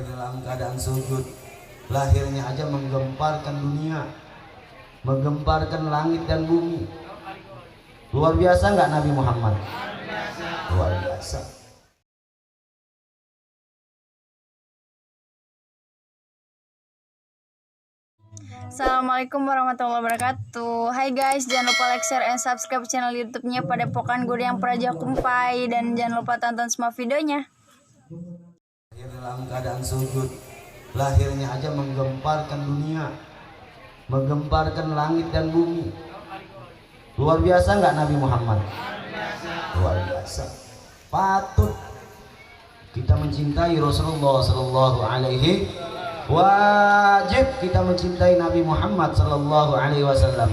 lahir dalam keadaan sujud, lahirnya aja menggemparkan dunia, menggemparkan langit dan bumi. Luar biasa nggak Nabi Muhammad? Luar biasa. Assalamualaikum warahmatullahi wabarakatuh. Hai guys, jangan lupa like, share, and subscribe channel YouTube-nya Padepokan Guru yang Praja Kumpai, dan jangan lupa tonton semua videonya. Lahir dalam keadaan sujud, lahirnya aja menggemparkan dunia, menggemparkan langit dan bumi. Luar biasa nggak Nabi Muhammad? Luar biasa. Patut kita mencintai Rasulullah Sallallahu Alaihi, wajib kita mencintai Nabi Muhammad Sallallahu Alaihi Wasallam.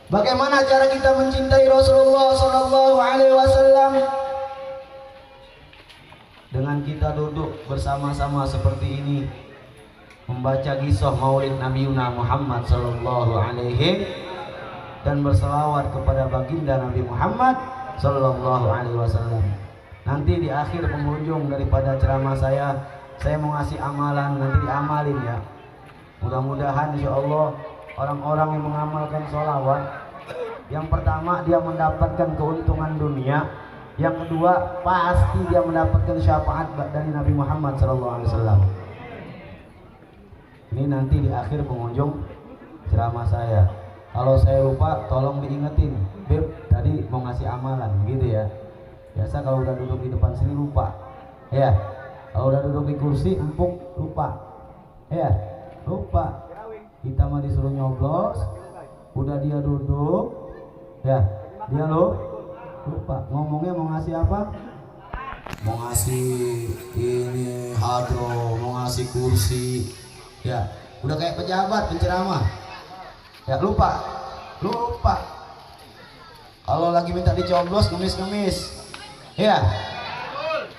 Bagaimana cara kita mencintai Rasulullah Sallallahu Alaihi Wasallam? Dengan kita duduk bersama-sama seperti ini, membaca kisah Maulid Nabi Muhammad Sallallahu Alaihi, dan berselawat kepada baginda Nabi Muhammad Sallallahu Alaihi Wasallam. Nanti di akhir penghujung daripada ceramah saya mau ngasih amalan, nanti diamalin ya. Mudah-mudahan insya Allah orang-orang yang mengamalkan sholawat, yang pertama dia mendapatkan keuntungan dunia, yang kedua pasti dia mendapatkan syafaat dari Nabi Muhammad SAW. Ini nanti di akhir penghujung ceramah saya. Kalau saya lupa tolong diingetin, Beb tadi mau ngasih amalan gitu ya. Biasa kalau udah duduk di depan sini lupa ya. Kalau udah duduk di kursi empuk lupa ya, lupa. Kita mah disuruh nyoblos, udah dia duduk ya, dia lupa. Ngomongnya mau ngasih apa? Mau ngasih ini hadro, mau ngasih kursi ya, udah kayak pejabat penceramah ya, lupa. Kalau lagi minta dicoblos ngemis ya,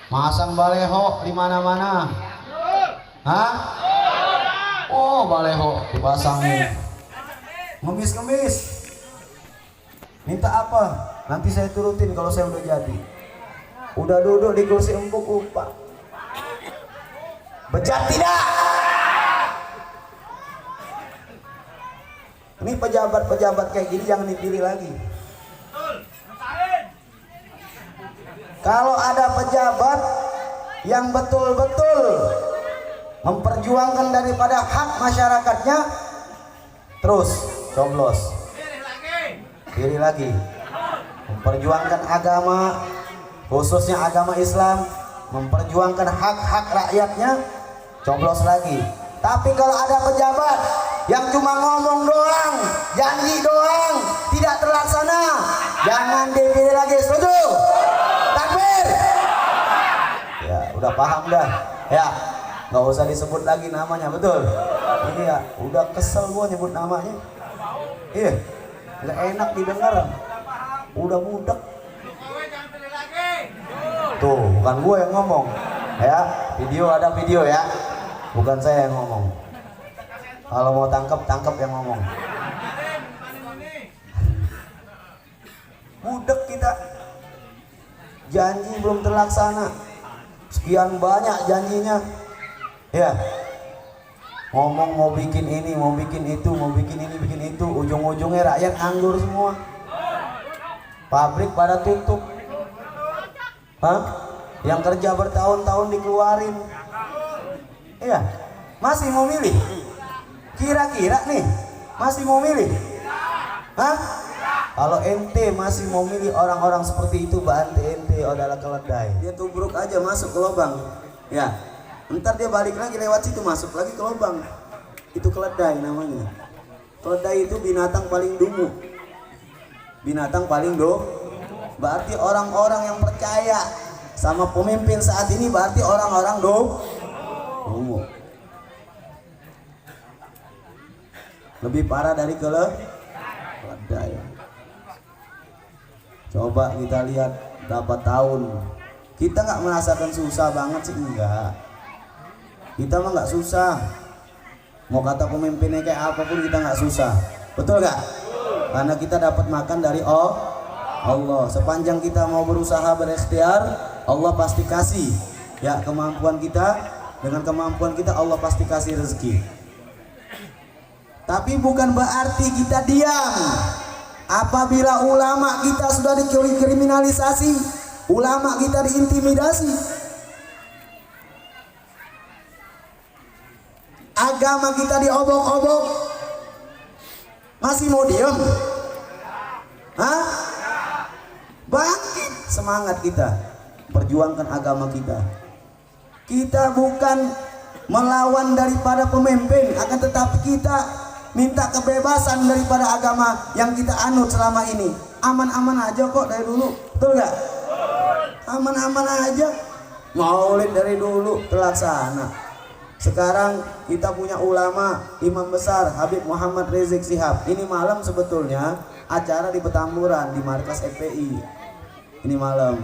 masang baleho di mana-mana. Hah? Oh, baleho dipasangin. Ngemis. Minta apa? Nanti saya turutin kalau saya udah jadi. Udah duduk di kursi empuk lupa. Bejat tidak? Ini pejabat-pejabat kayak gini jangan dipilih lagi. Kalau ada pejabat yang betul-betul memperjuangkan daripada hak masyarakatnya, terus coblos. Pilih lagi. Memperjuangkan agama, khususnya agama Islam, memperjuangkan hak-hak rakyatnya, coblos lagi. Tapi kalau ada pejabat yang cuma ngomong doang, janji doang, tidak terlaksana, jangan dipilih lagi. Setuju? Takbir. Ya, udah paham dah. Ya, nggak usah disebut lagi namanya, betul? Ini ya, udah kesel gua nyebut namanya. Iya, nggak enak didengar. Udah budek. Tuh, bukan gua yang ngomong. Ya, ada video ya. Bukan saya yang ngomong. Kalau mau tangkap yang ngomong. Budek kita. Janji belum terlaksana. Sekian banyak janjinya. Ya. Ngomong mau bikin ini, mau bikin itu, mau bikin ini, bikin itu, ujung-ujungnya rakyat nganggur semua. Pabrik pada tutup. Hah? Yang kerja bertahun-tahun dikeluarin. Iya. Masih mau milih? Kira-kira nih, masih mau milih? Hah? Kalau ente masih mau milih orang-orang seperti itu, berarti ente adalah keledai. Dia tubruk aja masuk ke lubang. Ya. Ntar dia balik lagi lewat situ, masuk lagi ke lubang. Itu keledai namanya. Keledai itu binatang paling dungu. Binatang paling berarti orang-orang yang percaya sama pemimpin saat ini berarti orang-orang dungu. Lebih parah dari keledai. Coba kita lihat berapa tahun. Kita nggak merasakan susah banget sih, enggak. Kita mah nggak susah. Mau kata pemimpinnya kayak apapun kita nggak susah. Betul nggak? Karena kita dapat makan dari Allah. Sepanjang kita mau berusaha berikhtiar, Allah pasti kasih ya kemampuan kita Dengan kemampuan kita Allah pasti kasih rezeki. Tapi bukan berarti kita diam. Apabila ulama kita sudah dikriminalisasi, ulama kita diintimidasi, agama kita diobok-obok, masih mau diam? Hah? Bangkit semangat kita, perjuangkan agama kita. Kita bukan melawan daripada pemimpin, akan tetapi kita minta kebebasan daripada agama yang kita anut selama ini. Aman-aman aja kok dari dulu, betul gak? Aman-aman aja. Maulid dari dulu terlaksana. Sekarang kita punya ulama, imam besar Habib Muhammad Rizik Syihab. Ini malam sebetulnya acara di Petamburan di markas FPI. Ini malam.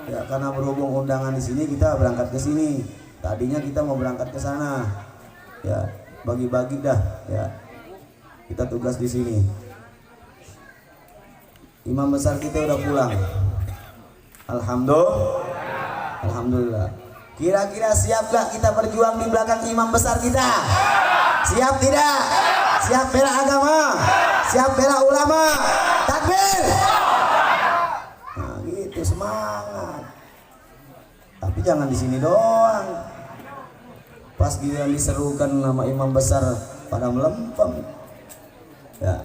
Ya, karena berhubung undangan di sini kita berangkat ke sini. Tadinya kita mau berangkat ke sana. Ya, bagi-bagi dah ya. Kita tugas di sini. Imam besar kita udah pulang. Alhamdulillah. Kira-kira siap gak kita berjuang di belakang imam besar kita? Siap tidak? Siap bela agama? Siap bela ulama? Takbir! Nah gitu, semangat. Tapi jangan di sini doang. Pas giliran diserukan nama imam besar pada melempem. Ya.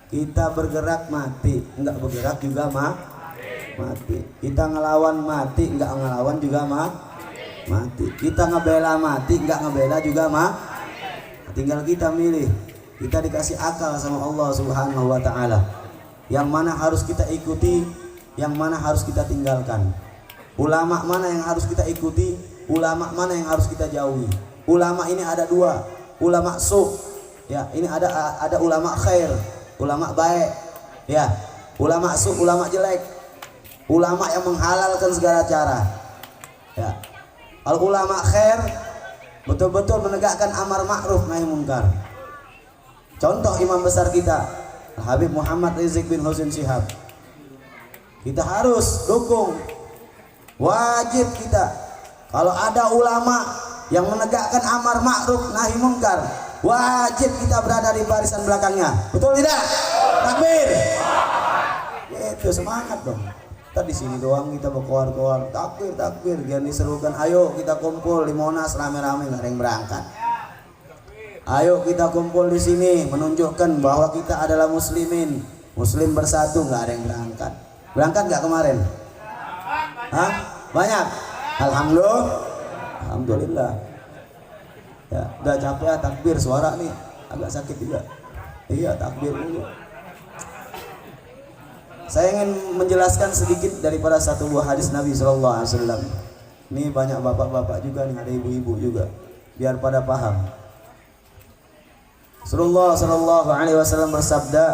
Kita bergerak mati, enggak bergerak juga mati. Kita ngelawan mati, enggak ngelawan juga mati. Kita ngebela mati, enggak ngebela juga Tinggal kita milih. Kita dikasih akal sama Allah Subhanahu wa taala. Yang mana harus kita ikuti, yang mana harus kita tinggalkan. Ulama mana yang harus kita ikuti, ulama mana yang harus kita jauhi. Ulama ini ada dua, ulama su. Ya, ini ada ulama khair, ulama baik. Ya, ulama su, ulama jelek. Ulama yang menghalalkan segala cara. Ya. Al ulama khair betul-betul menegakkan amar ma'ruf nahi munkar. Contoh imam besar kita Habib Muhammad Rizik bin Husain Syihab. Kita harus dukung. Wajib kita. Kalau ada ulama yang menegakkan amar ma'ruf nahi munkar, wajib kita berada di barisan belakangnya. Betul tidak? Takbir. Itu semangat dong. Kita di sini doang kita berkoar-koar takbir. Jangan diserukan, ayo kita kumpul di Monas rame-rame, nggak ada yang berangkat. Ayo kita kumpul di sini menunjukkan bahwa kita adalah muslimin, muslim bersatu, nggak ada yang berangkat. Berangkat nggak kemarin? Hah? Banyak? Alhamdulillah. Ya, udah capek ya takbir, suara nih agak sakit juga. Iya, takbir dulu. Saya ingin menjelaskan sedikit daripada satu buah hadis Nabi Sallallahu Alaihi Wasallam. Ini banyak bapak-bapak juga nih, ada ibu-ibu juga, biar pada paham. Rasulullah Sallallahu Alaihi Wasallam bersabda,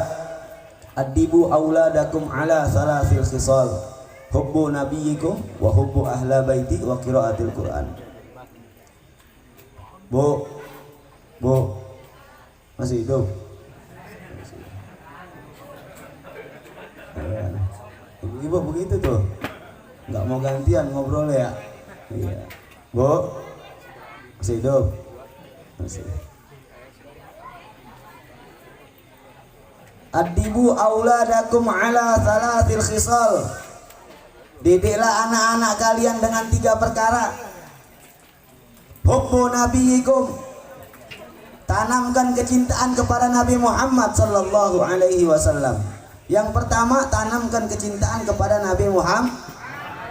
"Adibu auladakum ala salasil khisal, hubbu nabiyikum wa hubbu ahla baiti wa qiraatil Quran." Bu, masih hidup? Ibu begitu tuh, nggak mau gantian ngobrol ya? Iya. Bu, masih hidup? Masih. Adibu auladakum ala salatil khisal. Didiklah anak-anak kalian dengan 3 perkara. Hubbu nabiyikum. Tanamkan kecintaan kepada Nabi Muhammad sallallahu alaihi wasallam. Yang pertama, tanamkan kecintaan kepada Nabi Muhammad.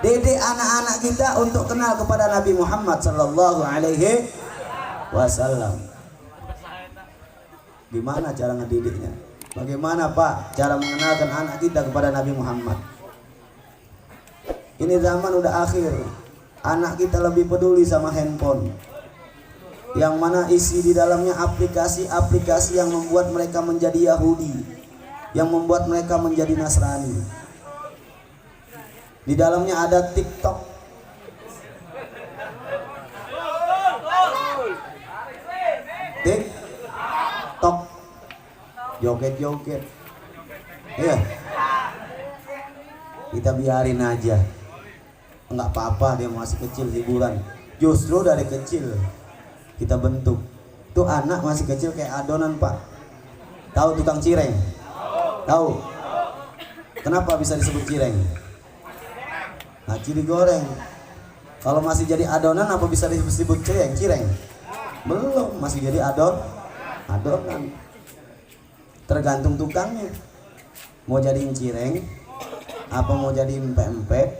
Didik anak-anak kita untuk kenal kepada Nabi Muhammad sallallahu alaihi wasallam. Gimana cara ngedidiknya? Bagaimana Pak cara mengenalkan anak kita kepada Nabi Muhammad? Ini zaman udah akhir. Anak kita lebih peduli sama handphone, yang mana isi di dalamnya aplikasi-aplikasi yang membuat mereka menjadi Yahudi, yang membuat mereka menjadi Nasrani. Di dalamnya ada TikTok, joget-joget. Iya, kita biarin aja, nggak apa-apa, dia masih kecil, hiburan. Justru dari kecil kita bentuk. Tuh anak masih kecil kayak adonan Pak. Tahu tukang cireng? Tahu? Kenapa bisa disebut cireng? Nah, digoreng. Kalau masih jadi adonan apa bisa disebut cireng? Belum, masih jadi adonan. Tergantung tukangnya. Mau jadiin cireng, apa mau jadiin pempek,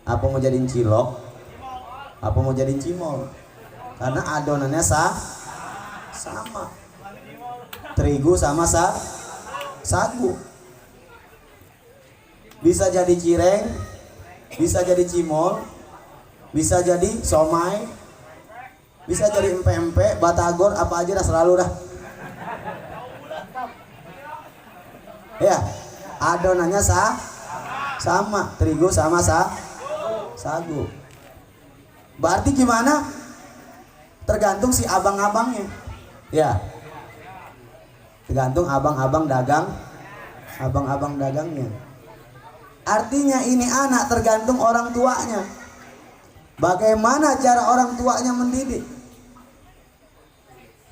apa mau jadiin cilok, apa mau jadiin cimol. Karena adonannya sama. Terigu sama sagu. Bisa jadi cireng, bisa jadi cimol, bisa jadi somai, bisa jadi empek-empek, batagor, apa aja dah selalu dah. Ya, adonannya sama, terigu sama sagu. Berarti gimana? Tergantung si abang-abangnya. Ya. Tergantung abang-abang dagangnya. Artinya ini anak tergantung orang tuanya. Bagaimana cara orang tuanya mendidik?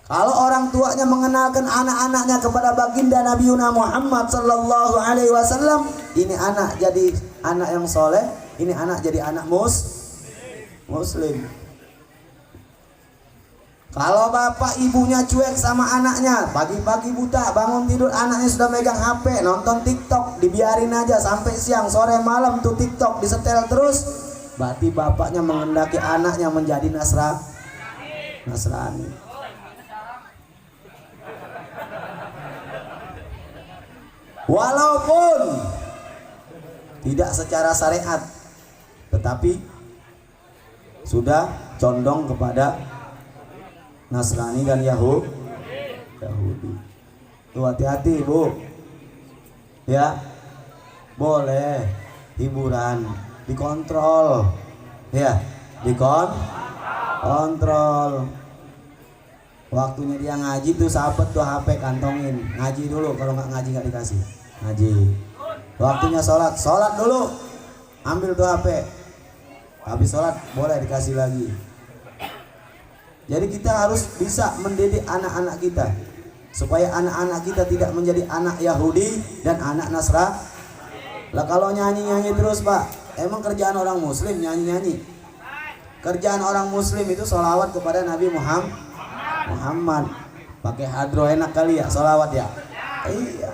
Kalau orang tuanya mengenalkan anak-anaknya kepada baginda Nabi Muhammad sallallahu alaihi wasallam, ini anak jadi anak yang soleh, ini anak jadi anak muslim. Kalau bapak ibunya cuek sama anaknya, pagi-pagi buta bangun tidur anaknya sudah megang HP, nonton TikTok, dibiarin aja sampai siang, sore, malam tuh TikTok disetel terus, berarti bapaknya mengendaki anaknya menjadi Nasrani. Walaupun tidak secara syariat, tetapi sudah condong kepada Nasrani dan Yahudi. Tuh hati-hati Bu. Ya, boleh hiburan, dikontrol. Ya, dikontrol. Waktunya dia ngaji tuh sahabat tuh HP kantongin, ngaji dulu, kalau nggak ngaji nggak dikasih. Ngaji. Waktunya sholat dulu, ambil tuh HP. Habis sholat boleh dikasih lagi. Jadi kita harus bisa mendidik anak-anak kita supaya anak-anak kita tidak menjadi anak Yahudi dan anak Nasrani. Lah kalau nyanyi-nyanyi terus Pak, emang kerjaan orang Muslim nyanyi-nyanyi? Kerjaan orang Muslim itu sholawat kepada Nabi Muhammad. Pakai hadro enak kali ya sholawat ya. Iya.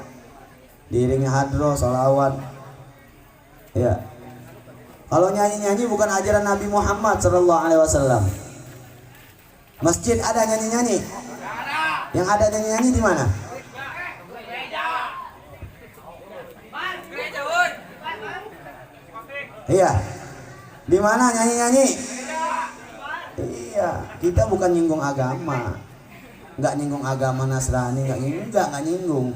Diiringi hadro sholawat. Ya. Kalau nyanyi-nyanyi bukan ajaran Nabi Muhammad sallallahu alaihi wasallam. Masjid ada nyanyi-nyanyi? Yang ada nyanyi-nyanyi di mana? Iya. Di mana nyanyi-nyanyi? Iya, kita bukan nyinggung agama. Enggak nyinggung agama Nasrani, enggak nyinggung.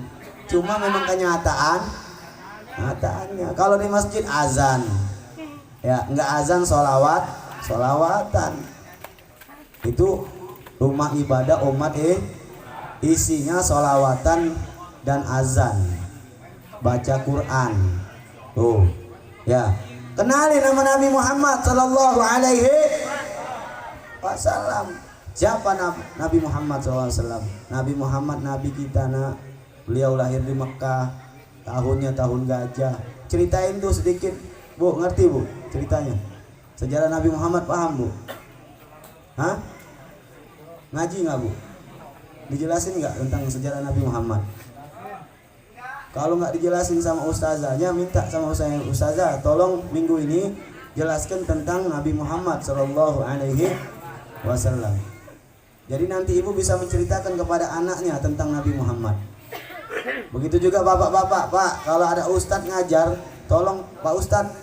Cuma memang kenyataannya. Kalau di masjid azan. Ya, enggak azan sholawatan. Itu rumah ibadah umat isinya sholawatan dan azan, baca Quran. Tuh, ya. Kenali nama Nabi Muhammad sallallahu alaihi wasallam. Siapa Nabi Muhammad sallallahu alaihi wasallam? Nabi Muhammad nabi kita nak. Beliau lahir di Mekah, tahunnya tahun gajah. Ceritain tuh sedikit, Bu, ngerti Bu ceritanya? Sejarah Nabi Muhammad paham Bu? Hah? Ngaji nggak Bu? Dijelasin nggak tentang sejarah Nabi Muhammad? Kalau nggak dijelasin sama ustazahnya, minta sama ustazah, tolong minggu ini jelaskan tentang Nabi Muhammad Sallallahu Alaihi Wasallam. Jadi nanti ibu bisa menceritakan kepada anaknya tentang Nabi Muhammad. Begitu juga bapak-bapak, Pak, kalau ada ustadz ngajar, tolong Pak Ustadz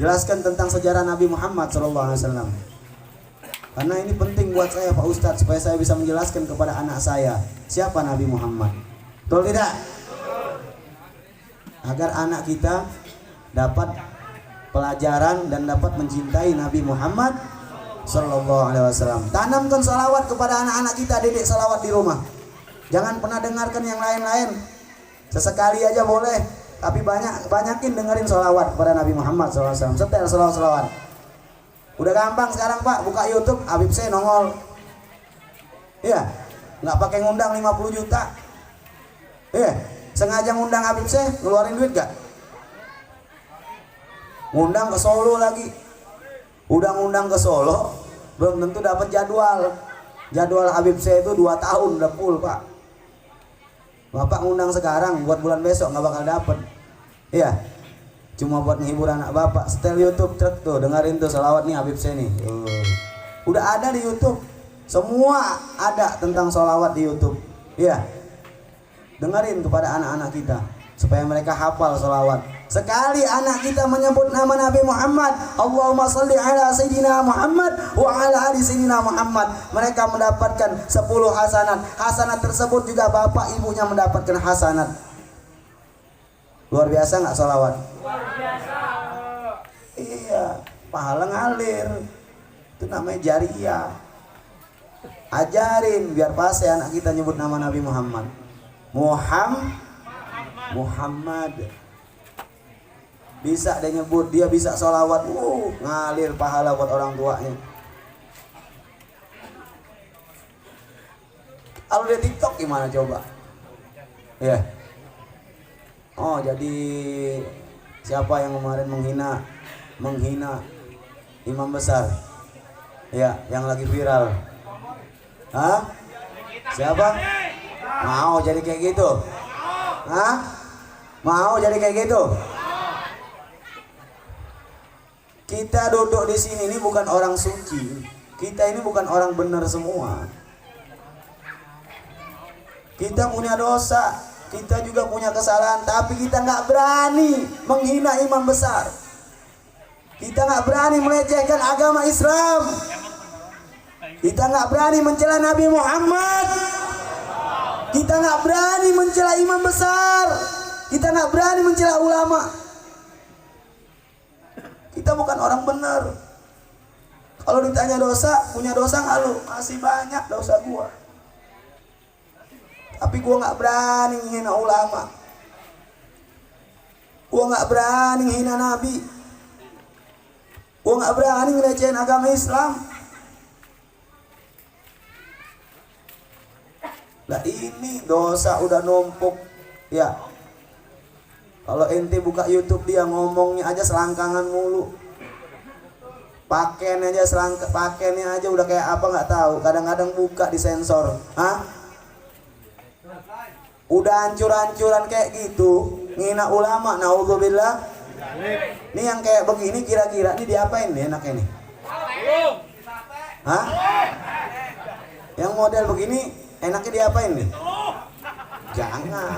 jelaskan tentang sejarah Nabi Muhammad Sallallahu Alaihi Wasallam. Karena ini penting buat saya Pak Ustadz, supaya saya bisa menjelaskan kepada anak saya siapa Nabi Muhammad. Betul tidak? Agar anak kita dapat pelajaran dan dapat mencintai Nabi Muhammad Sallallahu Alaihi Wasallam. Tanamkan salawat kepada anak-anak kita, didik salawat di rumah. Jangan pernah dengarkan yang lain-lain. Sesekali aja boleh, tapi banyakin dengerin salawat kepada Nabi Muhammad SAW. Setel salawat. Udah gampang sekarang Pak, buka YouTube, Habib saya nongol. Iya, nggak pakai ngundang 50 juta. Iya, sengaja ngundang Habib saya, ngeluarin duit gak? Ngundang ke Solo lagi. Udah ngundang ke Solo, belum tentu dapat jadwal. Jadwal Habib saya itu 2 tahun udah full Pak. Bapak ngundang sekarang, buat bulan besok nggak bakal dapet. Iya, cuma buat menghibur anak bapak. Setel YouTube truk tuh, dengerin tuh sholawat nih Habib saya nih. Udah ada di YouTube, semua ada tentang sholawat di YouTube. Iya, dengerin kepada anak-anak kita supaya mereka hafal sholawat. Sekali anak kita menyebut nama Nabi Muhammad, Allahumma salli ala Sayyidina Muhammad wa ala ali Sayyidina Muhammad, mereka mendapatkan 10 hasanat. Hasanat tersebut juga bapak ibunya mendapatkan hasanat. Luar biasa nggak sholawat? Luar biasa. Iya, pahala ngalir. Itu namanya jariyah. Ajarin biar pasti anak kita nyebut nama Nabi Muhammad. Muhammad. Bisa dia nyebut, dia bisa sholawat, ngalir pahala buat orang tuanya. Kalau dia TikTok gimana coba? Ya. Oh, jadi siapa yang kemarin menghina imam besar? Ya, yang lagi viral. Hah? Siapa? Mau jadi kayak gitu? Hah? Mau jadi kayak gitu? Kita duduk di sini ini bukan orang suci. Kita ini bukan orang benar semua. Kita punya dosa, kita juga punya kesalahan, tapi kita nggak berani menghina imam besar. Kita nggak berani melecehkan agama Islam. Kita nggak berani mencela Nabi Muhammad. Kita nggak berani mencela imam besar. Kita nggak berani mencela ulama. Kita bukan orang benar. Kalau ditanya dosa, punya dosa nggak lu? Masih banyak dosa gua. Tapi gua nggak berani menghina ulama. Gua nggak berani menghina Nabi. Gua nggak berani ngelecehin agama Islam. Lah ini dosa udah numpuk. Ya. Kalau ente buka YouTube dia ngomongnya aja selangkangan mulu. Pakaiannya aja udah kayak apa nggak tahu. Kadang-kadang buka disensor. Hah? Udah hancur-hancuran kayak gitu, ngina ulama, naudzubillah. Nih yang kayak begini kira-kira nih diapain nih enaknya nih? Hah? Yang model begini enaknya diapain nih? Jangan.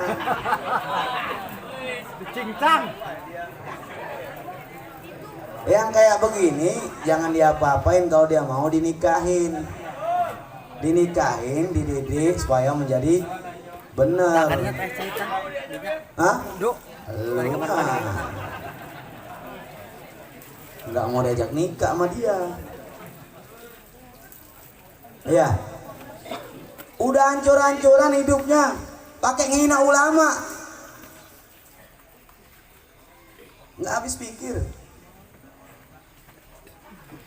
Cincang. Yang kayak begini jangan diapa-apain, kalau dia mau dinikahin. Dinikahin, dididik supaya menjadi benar. Hah? Enggak mau diajak nikah sama dia. Ya. Udah hancur-hancuran hidupnya, pakai ngina ulama. Nggak habis pikir.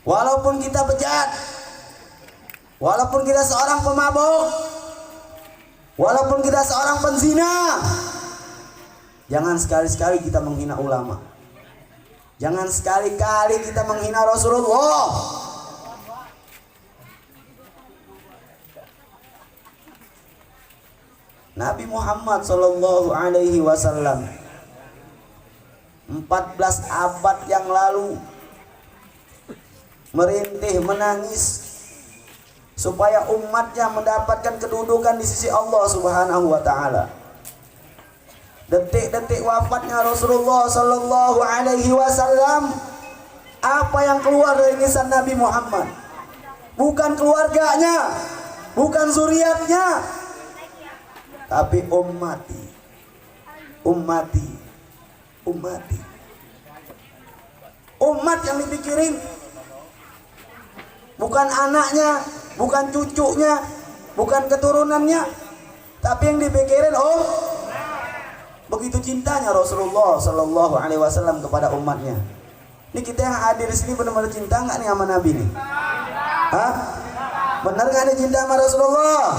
Walaupun kita bejat, walaupun kita seorang pemabuk, walaupun kita seorang penzina, jangan sekali-sekali kita menghina ulama. Jangan sekali-kali kita menghina Rasulullah. Nabi Muhammad sallallahu alaihi wasallam 14 abad yang lalu merintih menangis supaya umatnya mendapatkan kedudukan di sisi Allah Subhanahu wa taala. Detik-detik wafatnya Rasulullah sallallahu alaihi wasallam, apa yang keluar dari lisan Nabi Muhammad? Bukan keluarganya, bukan zuriatnya, tapi ummati. Umat yang dipikirin, bukan anaknya, bukan cucunya, bukan keturunannya, tapi yang dipikirin begitu cintanya Rasulullah sallallahu alaihi wasallam kepada umatnya. Ini kita yang hadir di sini benar-benar cinta nggak nih sama Nabi nih? Hah? Benar nggak nih cinta sama Rasulullah?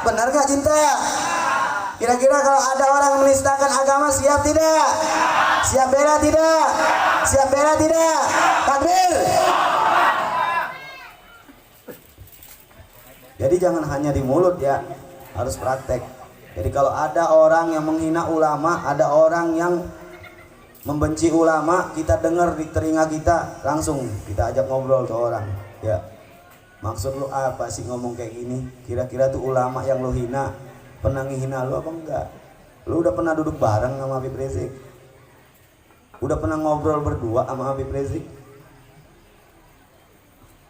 Benar nggak cinta? Kira-kira kalau ada orang menistakan agama, siap tidak? Siap bela tidak? Siap bela tidak? Takbir! Jadi jangan hanya di mulut ya, harus praktek. Jadi kalau ada orang yang menghina ulama, ada orang yang membenci ulama, kita dengar di telinga kita, langsung kita ajak ngobrol ke orang. Ya, maksud lu apa sih ngomong kayak gini? Kira-kira tuh ulama yang lu hina, pernah ngehina lu apa enggak? Lu udah pernah duduk bareng sama Habib Rizik? Udah pernah ngobrol berdua sama Habib Rizik?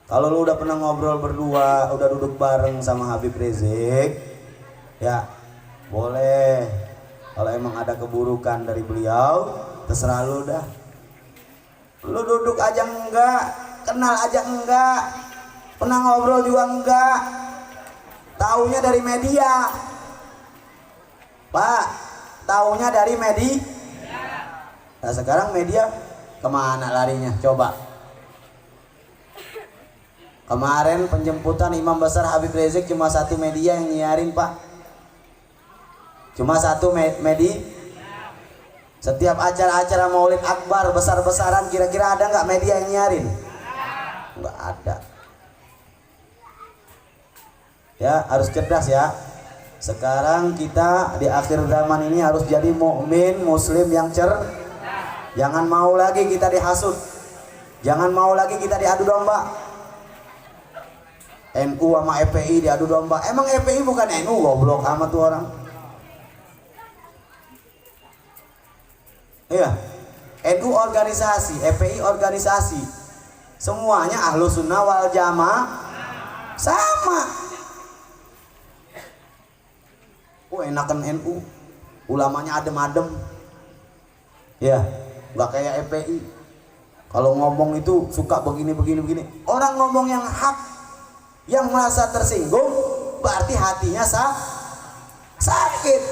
Kalau lu udah pernah ngobrol berdua, udah duduk bareng sama Habib Rizik, ya boleh. Kalau emang ada keburukan dari beliau, terserah lu dah. Lu duduk aja enggak, kenal aja enggak, pernah ngobrol juga enggak, taunya dari media. Pak, taunya dari media. Nah sekarang media kemana larinya? Coba. Kemarin penjemputan Imam Besar Habib Rizik cuma satu media yang nyiarin, Pak. Cuma satu media. Setiap acara-acara Maulid Akbar besar-besaran, kira-kira ada nggak media yang nyiarin? Nggak ada. Ya harus cerdas ya. Sekarang kita di akhir zaman ini harus jadi mukmin muslim yang Jangan mau lagi kita dihasut. Jangan mau lagi kita diadu domba. NU sama FPI diadu domba. Emang FPI bukan NU, goblok amat tuh orang. Iya. NU organisasi, FPI organisasi. Semuanya ahlu sunnah wal jamaah sama. Enakan NU, ulamanya adem-adem. Ya, nggak kayak FPI. Kalau ngomong itu suka begini. Orang ngomong yang hak, yang merasa tersinggung, berarti hatinya sakit.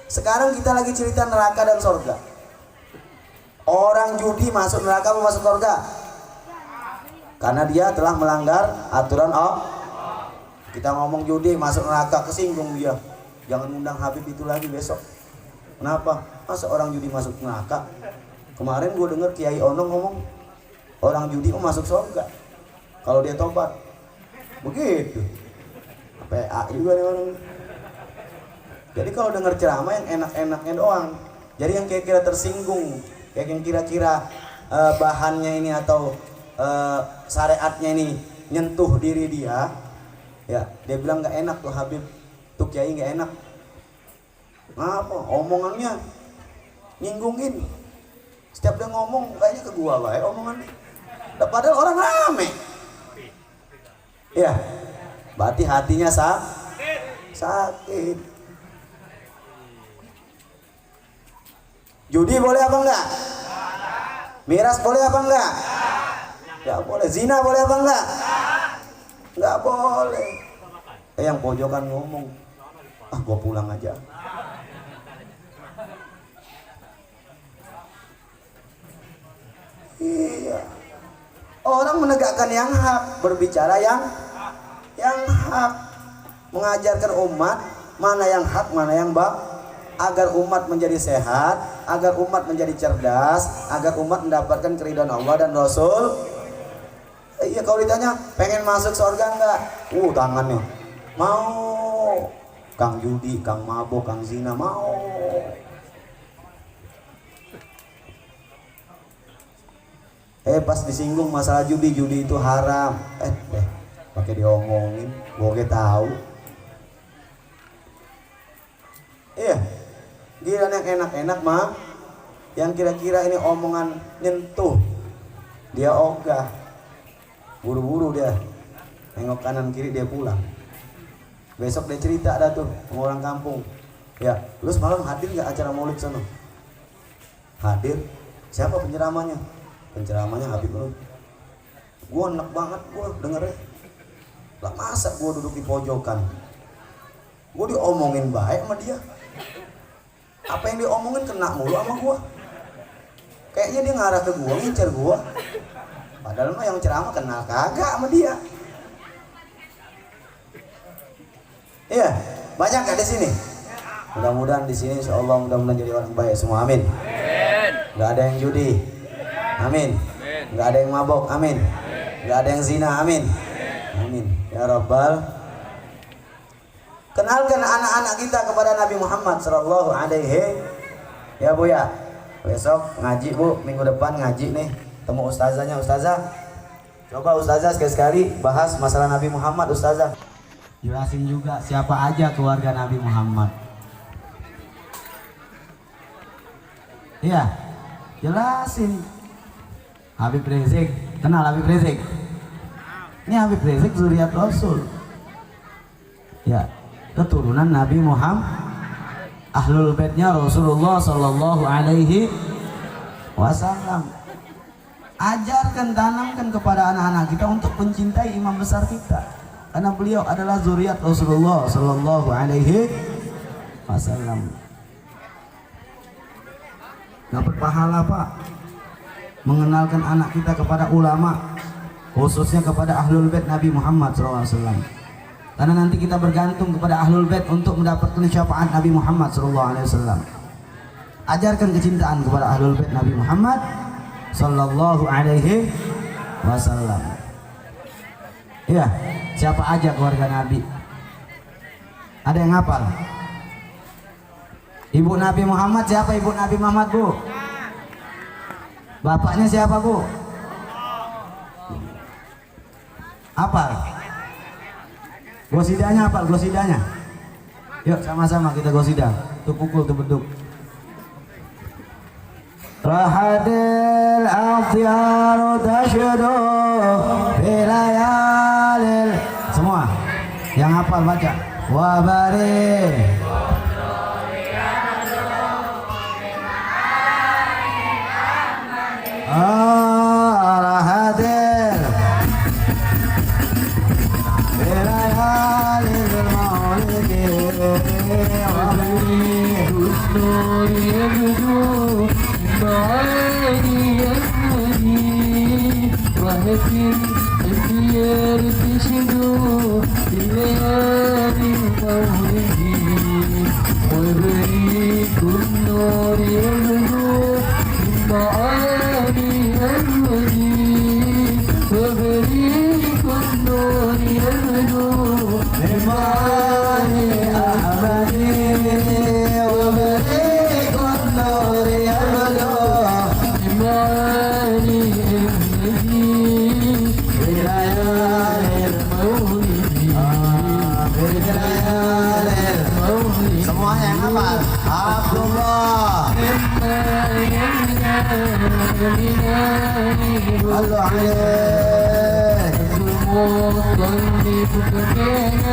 Sekarang kita lagi cerita neraka dan surga. Orang judi masuk neraka atau masuk surga? Karena dia telah melanggar aturan Allah. Kita ngomong judi masuk neraka, kesinggung dia. Jangan undang Habib itu lagi besok. Kenapa? Masa orang judi masuk neraka? Kemarin gue denger Kiai Ono ngomong orang judi masuk surga kalau dia tobat. Begitu. PA juga nih orang. Jadi kalau dengar ceramah yang enak-enaknya doang. Jadi yang kira-kira tersinggung, kayak yang kira-kira bahannya ini atau syariatnya ini nyentuh diri dia, ya dia bilang nggak enak tuh Habib, tuh Kiai nggak enak. Ngapa? Omongannya nyinggungin. Setiap dia ngomong kayaknya ke gua bae omongannya. Padahal orang rame. Ya, berarti hatinya sakit. Judi boleh apa enggak? Miras boleh apa enggak? Ya boleh. Zina boleh apa enggak? Enggak boleh. Yang pojokan ngomong, gua pulang aja. Iya. Orang menegakkan yang hak, berbicara yang hak, mengajarkan umat mana yang hak, mana yang agar umat menjadi sehat, agar umat menjadi cerdas, agar umat mendapatkan keridhaan Allah dan Rasul. Iya, kalau ditanya pengen masuk surga enggak? Tangannya mau. Kang judi, kang mabok, kang zina mau. Pas disinggung masalah judi itu haram. Pakai diomongin, gue tahu. Iya, gila yang enak-enak mah, yang kira-kira ini omongan nyentuh, dia ogah, buru-buru dia, nengok kanan kiri dia pulang. Besok dia cerita ada tuh orang kampung, ya, lu semalam hadir nggak acara maulid sana? Hadir. Siapa penceramanya? Penceramanya Habib lu. Gue enak banget gue dengernya. Lah masa gue duduk di pojokan, gue diomongin baik sama dia. Apa yang diomongin kena mulu sama gue. Kayaknya dia ngarah ke gua, ngincer gua. Padahal mah yang ceramah kenal kagak sama dia. Iya, banyak gak di sini? Mudah-mudahan di sini insyaallah mudah-mudahan jadi orang baik semua. Amin. Gak ada yang judi. Amin. Gak ada yang mabok. Amin. Gak ada yang zina. Amin. Amin. Ya Rabbal. Kenalkan anak-anak kita kepada Nabi Muhammad sallallahu alaihi. Ya Bu ya. Besok ngaji Bu, minggu depan ngaji nih. Temu ustazahnya, ustazah. Coba ustazah sekali-sekali bahas masalah Nabi Muhammad, ustazah. Jelasin juga siapa aja keluarga Nabi Muhammad. Iya, jelasin. Habib Rizik, kenal Habib Rizik? Ini Habib Rizik zuriat Rasul. Ya, keturunan Nabi Muhammad, ahlul baitnya Rasulullah sallallahu alaihi wasallam. Ajarkan, tanamkan kepada anak-anak kita untuk mencintai imam besar kita, karena beliau adalah zuriat Rasulullah sallallahu alaihi wasallam. Dapat pahala Pak, mengenalkan anak kita kepada ulama, khususnya kepada ahlul bait Nabi Muhammad SAW. Karena nanti kita bergantung kepada ahlul bait untuk mendapatkan syafaat Nabi Muhammad SAW. Ajarkan kecintaan kepada ahlul bait Nabi Muhammad sallallahu alaihi wasallam. Iya, siapa aja keluarga Nabi? Ada yang hafal? Ibu Nabi Muhammad siapa ibu Nabi Muhammad Bu? Bapaknya siapa Bu? Hafal? Gosidanya hafal? Gosidanya? Yuk sama-sama kita gosida. Tuh pukul tuh beduk. Rahadil akhtiar tashudu bilayalil. Semua yang hafal baca. Wabari rahadil bilayalil maulidi wabari husnuri yabdu معاني أسودي وهكذا الديار تشدو بليالي المولد وبريق النار يبدو معاني أسودي وبريق النار يبدو معاني أحمدي وبريق النار يبدو معاني أحمدي بليالي المولد بليالي المولد. Semuanya yang hafal Abdullah Allah المطلب فكان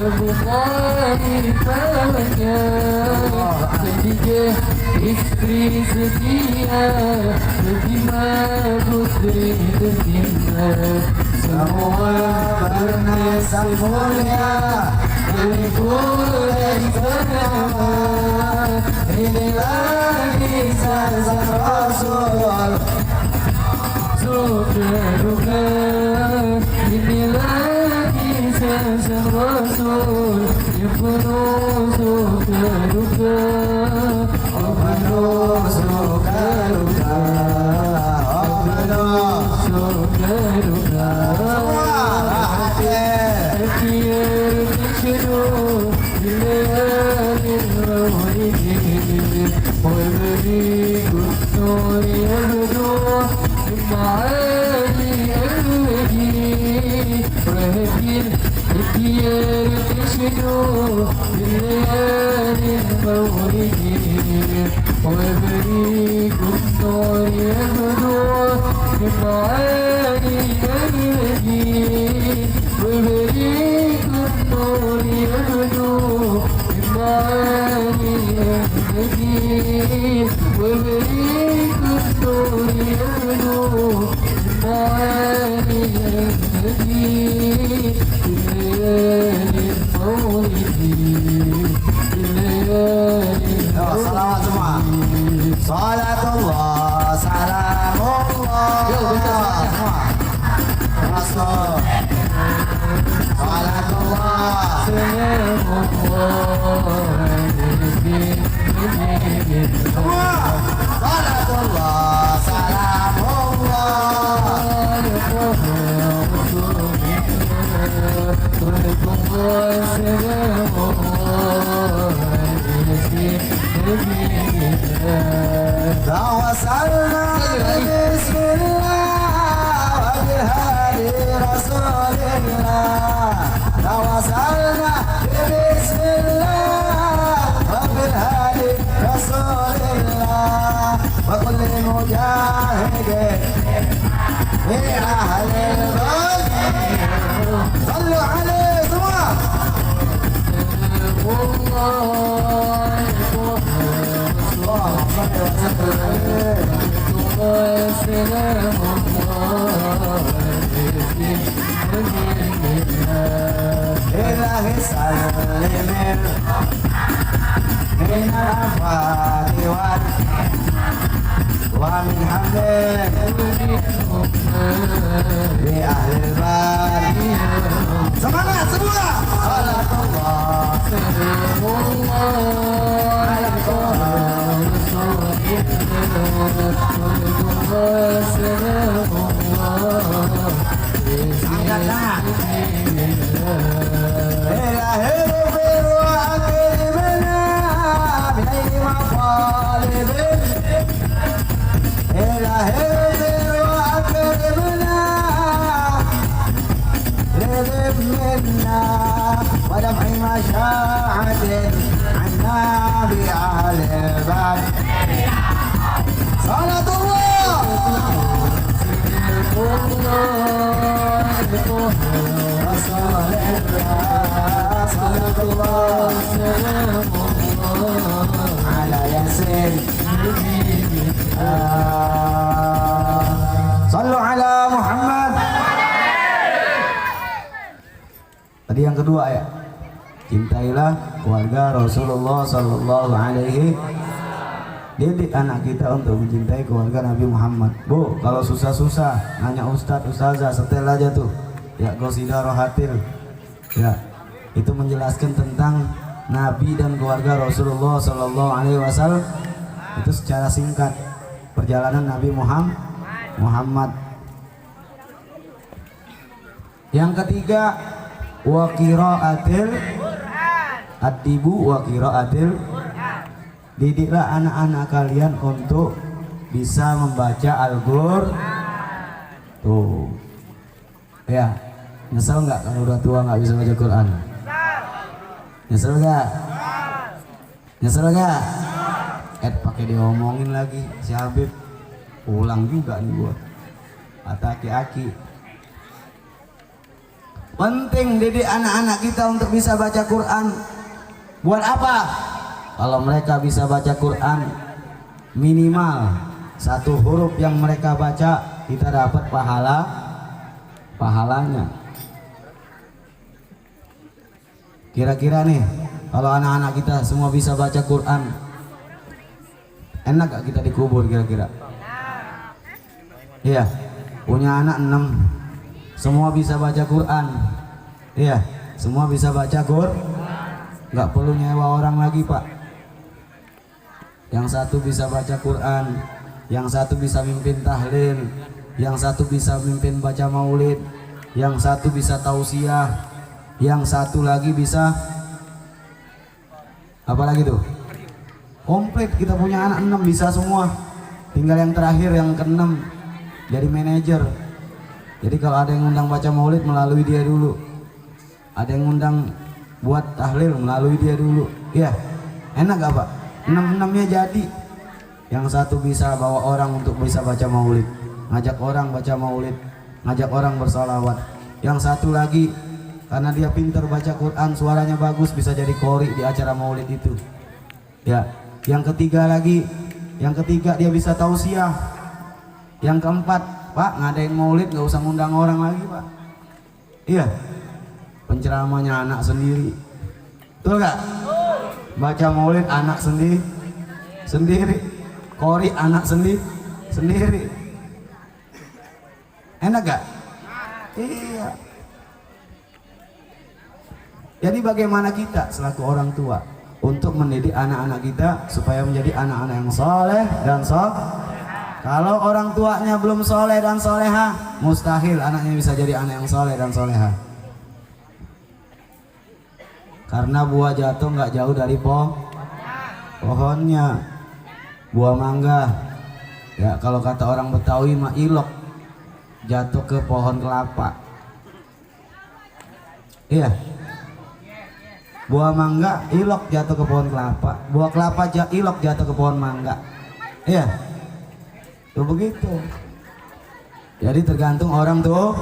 أبو طالب فكان صديقه istri setia berdima putri tercinta semua bernasab mulia berikutan bersama. Inilah kisah sang Rasul suka duka. Inilah kisah sang Rasul yang penuh suka duka. Oh penuh suka duka. Oh penuh suka duka. Semua hadir تشدو بليالي المولد وبريق النور يبدو من معالي الوجه وهكذا الديار تشدو بليالي المولد وبريق النور يبدو من معالي الوجه وبريق النور يبدو من معاني النبي وبريق النور يبدو من معاني النبي في ليالي المولد في ليالي المولد. صلاة الله توسلنا بسم الله وبهدي رسول الله توسلنا بسم الله وبهدي رسول الله وكل مجاهد في أهل البلد صلوا عليه semua إلهي سلم من الآفات ومن حمد بأهل البر semangat semua salatullah ala ودفع مشاعة عنا بأهل البر صلاة الله صلاة الله على ياسين صلوا على محمد. Tadi yang kedua ya, cintailah keluarga Rasulullah Sallallahu Alaihi. Didik anak kita untuk mencintai keluarga Nabi Muhammad. Bu, kalau susah-susah nanya ustadz, ustazah, setel aja tuh. Ya, Qasidah Rohatil. Ya, itu menjelaskan tentang Nabi dan keluarga Rasulullah Sallallahu Alaihi Wasallam. Itu secara singkat perjalanan Nabi Muhammad. Yang ketiga, wa qiraatil adibu wa qiraatil, didiklah anak-anak kalian untuk bisa membaca Al-Qur'an. Tuh ya, nyesel nggak kalau udah tua nggak bisa baca Quran? Nyesel nggak? Nyesel nggak? Pakai diomongin lagi si Habib, pulang juga nih gua kata aki-aki. Penting didik anak-anak kita untuk bisa baca Quran. Buat apa? Kalau mereka bisa baca Quran, minimal satu huruf yang mereka baca kita dapat pahalanya. Kira-kira nih, kalau anak-anak kita semua bisa baca Quran, enak gak kita dikubur kira-kira? Iya, punya anak 6, semua bisa baca Quran. Iya, semua bisa baca Quran. Nggak perlu nyewa orang lagi, Pak. Yang satu bisa baca Quran, yang satu bisa mimpin tahlil, yang satu bisa mimpin baca maulid, yang satu bisa tausiah, yang satu lagi bisa apa lagi tuh? Komplit, kita punya anak 6 bisa semua. Tinggal yang terakhir yang ke-6 jadi manajer. Jadi kalau ada yang undang baca maulid melalui dia dulu, ada yang undang buat tahlil melalui dia dulu. Ya, enak gak Pak? 6-6-nya jadi. Yang satu bisa bawa orang untuk bisa baca maulid, ngajak orang baca maulid, ngajak orang bersalawat. Yang satu lagi karena dia pintar baca Quran, suaranya bagus, bisa jadi qori di acara maulid itu. Ya, yang ketiga dia bisa tausiah. Yang keempat, Pak, ngadain maulid nggak usah ngundang orang lagi, Pak. Iya, penceramahnya anak sendiri, betul nggak? Baca maulid anak sendiri, qori anak sendiri. Enak gak? Iya. Jadi bagaimana kita selaku orang tua untuk mendidik anak-anak kita supaya menjadi anak-anak yang soleh dan Kalau orang tuanya belum soleh dan soleha, mustahil anaknya bisa jadi anak yang soleh dan soleha. Karena buah jatuh nggak jauh dari pohonnya. Buah mangga, ya kalau kata orang Betawi mah ilok, jatuh ke pohon kelapa. Iya. Buah mangga ilok jatuh ke pohon kelapa. Buah kelapa ilok jatuh ke pohon mangga. Iya. Tuh begitu. Jadi tergantung orang tuh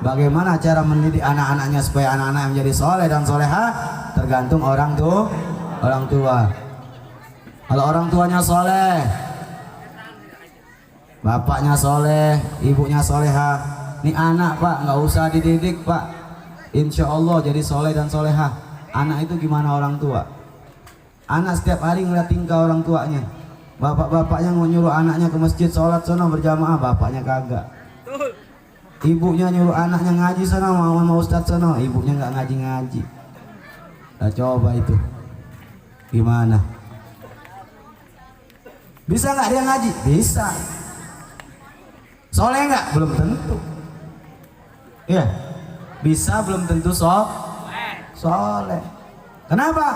bagaimana cara mendidik anak-anaknya supaya anak-anak menjadi soleh dan soleha, tergantung orang tua. Kalau orang tuanya soleh, bapaknya soleh, ibunya soleha, ini anak pak nggak usah dididik pak, insya Allah jadi soleh dan soleha. Anak itu gimana orang tua? Anak setiap hari ngeliat tingkah orang tuanya. Bapak-bapaknya nyuruh anaknya ke masjid sholat sana berjamaah, bapaknya kagak. Ibunya nyuruh anaknya ngaji sana, mau ustadz sana, ibunya nggak ngaji-ngaji. Nah, coba itu gimana? Bisa nggak dia ngaji? Bisa. Soleh nggak? Belum tentu. Iya. Bisa belum tentu soleh. Kenapa?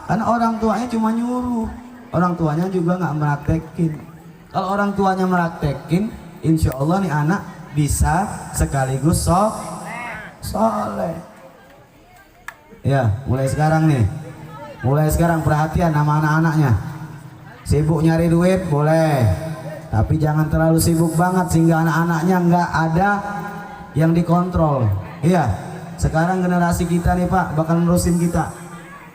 Karena orang tuanya cuma nyuruh. Orang tuanya juga nggak meraktekin. Kalau orang tuanya meraktekin, insya Allah nih anak bisa sekaligus soleh. Ya, mulai sekarang nih. Mulai sekarang perhatian sama anak-anaknya. Sibuk nyari duit boleh, tapi jangan terlalu sibuk banget sehingga anak-anaknya nggak ada yang dikontrol. Iya, sekarang generasi kita nih pak bakal nerusin kita,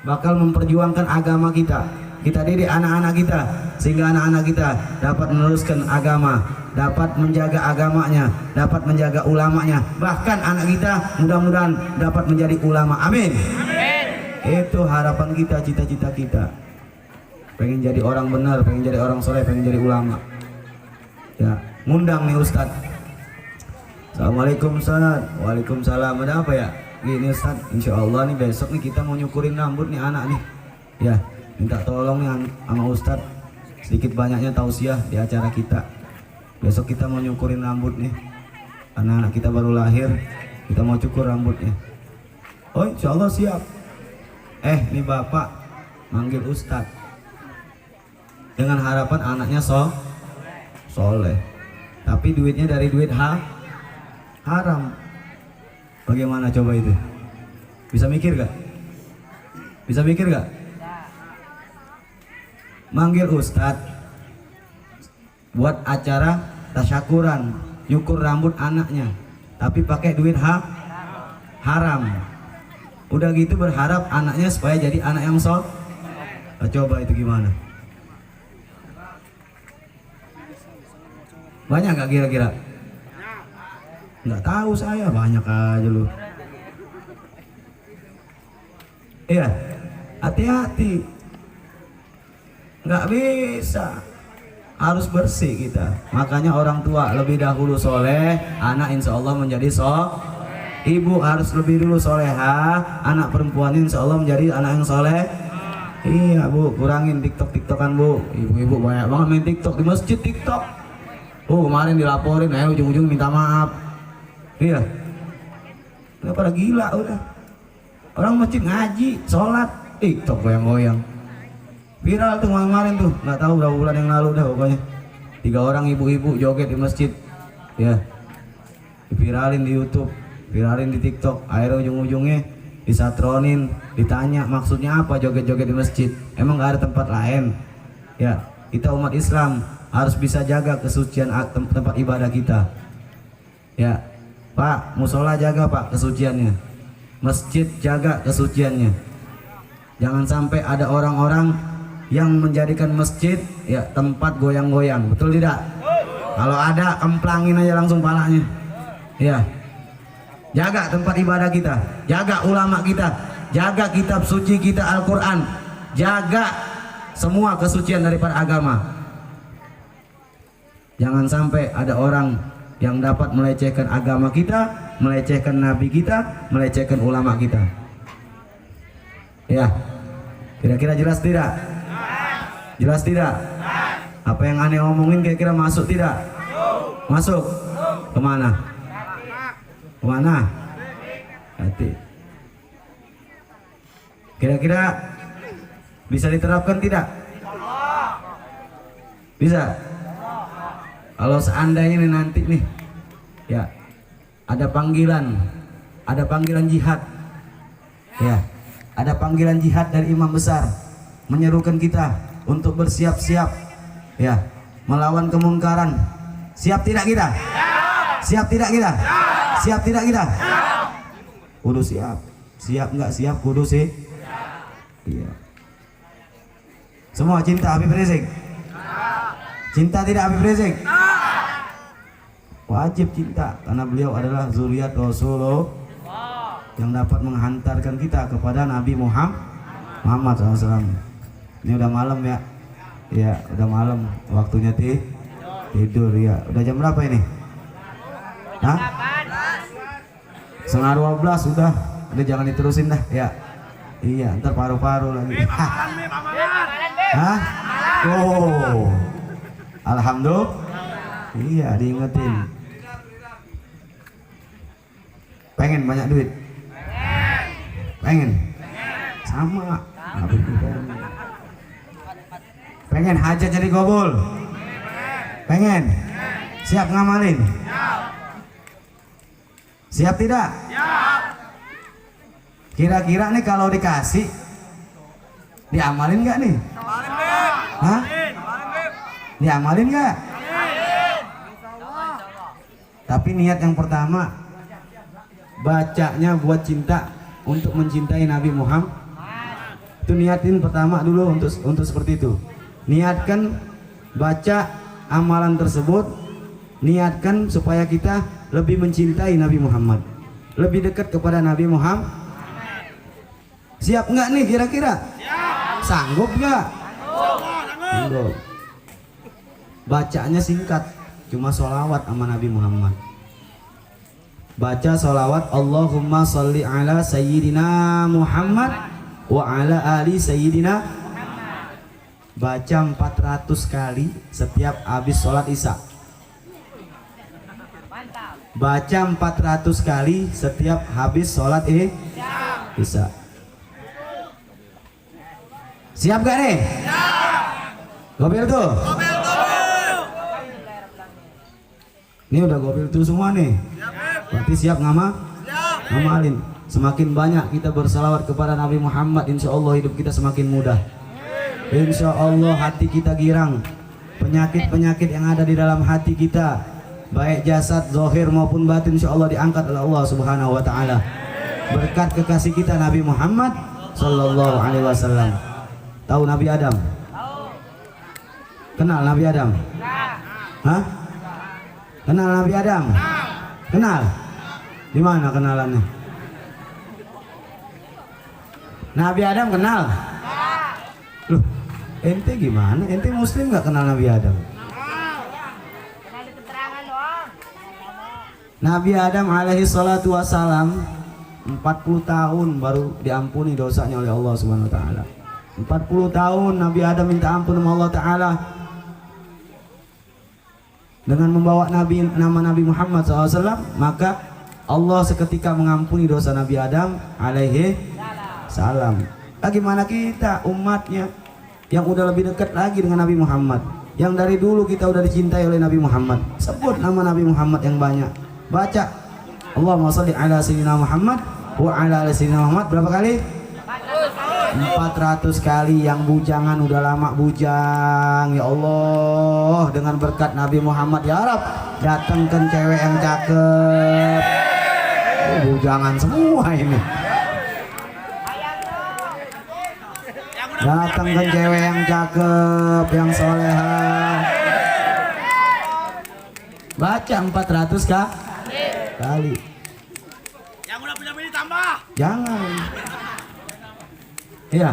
bakal memperjuangkan agama kita. Kita didik anak-anak kita sehingga anak-anak kita dapat meneruskan agama, dapat menjaga agamanya, dapat menjaga ulamanya. Bahkan anak kita mudah-mudahan dapat menjadi ulama. Amin. Amin. Itu harapan kita, cita-cita kita. Pengen jadi orang benar, pengen jadi orang soleh, pengen jadi ulama. Ya, ngundang nih Ustad. Assalamualaikum Ustad. Waalaikumsalam. Ada apa ya? Gini Ustad, insya Allah nih besok nih kita mau nyukurin rambut nih anak nih. Ya, minta tolong nih sama Ustad. Sedikit banyaknya tausiah di acara kita. Besok kita mau nyukurin rambut nih. Anak-anak kita baru lahir, kita mau cukur rambutnya. Oh insya Allah siap. Nih bapak manggil Ustad dengan harapan anaknya soleh, tapi duitnya dari duit haram. Bagaimana coba itu? Bisa mikir gak? Bisa mikir gak? Manggil Ustadz buat acara tasyakuran, nyukur rambut anaknya, tapi pakai duit haram. Udah gitu berharap anaknya supaya jadi anak yang soleh. Coba itu gimana? Banyak gak kira-kira? Nggak tahu saya, banyak aja lu. Iya, hati-hati. Nggak bisa, harus bersih kita. Makanya orang tua lebih dahulu soleh, anak insya Allah menjadi Ibu harus lebih dulu soleha, anak perempuan insya Allah menjadi anak yang soleh. Iya bu, kurangin tiktokan bu. Ibu-ibu banyak banget main tiktok di masjid tiktok. Kemarin dilaporin, ujung-ujung minta maaf. Iya. Udah pada gila udah. Orang masjid ngaji, sholat, TikTok goyang-goyang. Viral tuh kemarin tuh, nggak tahu berapa bulan yang lalu dah pokoknya. 3 orang ibu-ibu joget di masjid. Ya. Viralin di YouTube, viralin di TikTok. Akhirnya ujung-ujungnya disatronin, ditanya maksudnya apa joget-joget di masjid. Emang nggak ada tempat lain? Ya, kita umat Islam harus bisa jaga kesucian tempat ibadah kita. Ya, Pak, musola jaga Pak kesuciannya, masjid jaga kesuciannya. Jangan sampai ada orang-orang yang menjadikan masjid ya tempat goyang-goyang, betul tidak? Kalau ada emplangin aja langsung palanya. Ya, jaga tempat ibadah kita, jaga ulama kita, jaga kitab suci kita Al-Quran, jaga semua kesucian daripada agama. Jangan sampai ada orang yang dapat melecehkan agama kita, melecehkan nabi kita, melecehkan ulama kita. Ya, kira-kira jelas tidak? Jelas tidak? Apa yang aneh omongin kira-kira masuk tidak? Masuk? Kemana? Kemana? Hati. Kira-kira bisa diterapkan tidak? Bisa. Kalau seandainya nih nanti nih, ya ada panggilan jihad, ya ada panggilan jihad dari imam besar menyerukan kita untuk bersiap-siap, ya melawan kemungkaran. Siap tidak kita? Siap tidak kita? Siap tidak kita? Kudu siap. Siap nggak siap kudu sih. Iya. Semua cinta Habib Rizik? Cinta tidak Habib Rizik? Wajib cinta karena beliau adalah zuriat Rasulullah yang dapat menghantarkan kita kepada Nabi Muhammad SAW. Ini udah malam ya. Ya, udah malam. Waktunya tidur ya. Udah jam berapa ini? Hah? 11:30 sudah. Udah jangan diterusin dah ya. Iya, ntar paru-paru lagi. Hah? Oh. Alhamdulillah. Iya, diingetin. Pengen banyak duit? Pengen? Sama. Pengen hajat jadi gobul? Pengen? Siap ngamalin? Siap tidak? Kira-kira nih kalau dikasih diamalin nggak nih? Hah? Diamalin nggak? Tapi niat yang pertama bacanya buat cinta, untuk mencintai Nabi Muhammad. Itu niatin pertama dulu untuk seperti itu. Niatkan baca amalan tersebut, niatkan supaya kita lebih mencintai Nabi Muhammad, lebih dekat kepada Nabi Muhammad. Siap nggak nih kira-kira? Sanggup nggak? Sanggup. Bacanya singkat, cuma sholawat sama Nabi Muhammad. Baca sholawat Allahumma sholli ala sayyidina Muhammad wa ala ali sayyidina. Baca 400 kali setiap habis sholat isya. Baca 400 kali setiap habis sholat isya. Siap gak nih? Gopil tuh? Ini udah gopil tuh semua nih. Berarti siap ngamalin. Semakin banyak kita bersalawat kepada Nabi Muhammad, insya Allah hidup kita semakin mudah. Insya Allah hati kita girang. Penyakit-penyakit yang ada di dalam hati kita, baik jasad, zahir maupun batin, insya Allah diangkat oleh Allah Subhanahu wa Ta'ala. Berkat kekasih kita Nabi Muhammad Sallallahu Alaihi Wasallam. Tahu Nabi Adam? Kenal Nabi Adam? Hah? Kenal Nabi Adam? Kenal? Di mana kenalannya? Nabi Adam kenal? Loh, ente gimana? Ente muslim nggak kenal Nabi Adam? Nabi Adam alaihi salatu wassalam 40 tahun baru diampuni dosanya oleh Allah Subhanahu wa Ta'ala. 40 tahun Nabi Adam minta ampun sama Allah Ta'ala dengan membawa nama Nabi Muhammad SAW, maka Allah seketika mengampuni dosa Nabi Adam alaihi salam. Bagaimana kita umatnya yang udah lebih dekat lagi dengan Nabi Muhammad, yang dari dulu kita udah dicintai oleh Nabi Muhammad. Sebut nama Nabi Muhammad yang banyak. Baca Allahumma sholli ala sayyidina Muhammad wa ala ali sayyidina Muhammad berapa kali? 400 kali. Yang bujangan udah lama bujang, ya Allah, dengan berkat Nabi Muhammad ya Rab, datangkan cewek yang cakep. Bujangan semua ini. Datangkan cewek yang cakep, yang soleha. Baca 400 kali. Yang udah punya bini tambah. Jangan. Iya.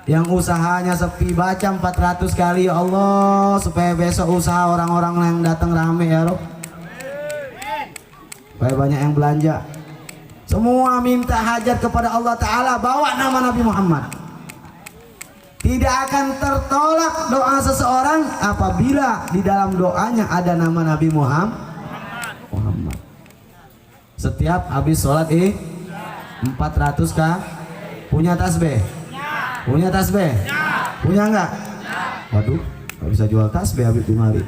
Yang usahanya sepi baca 400 kali ya Allah, supaya besok usaha orang-orang yang datang rame ya Rob. Supaya banyak yang belanja. Semua minta hajat kepada Allah Ta'ala, bawa nama Nabi Muhammad. Tidak akan tertolak doa seseorang apabila di dalam doanya ada nama Nabi Muhammad. Setiap habis sholat 400 Punya tasbih? Punya tasbih? Punya enggak? Waduh, nggak bisa jual tasbih Habib di mari.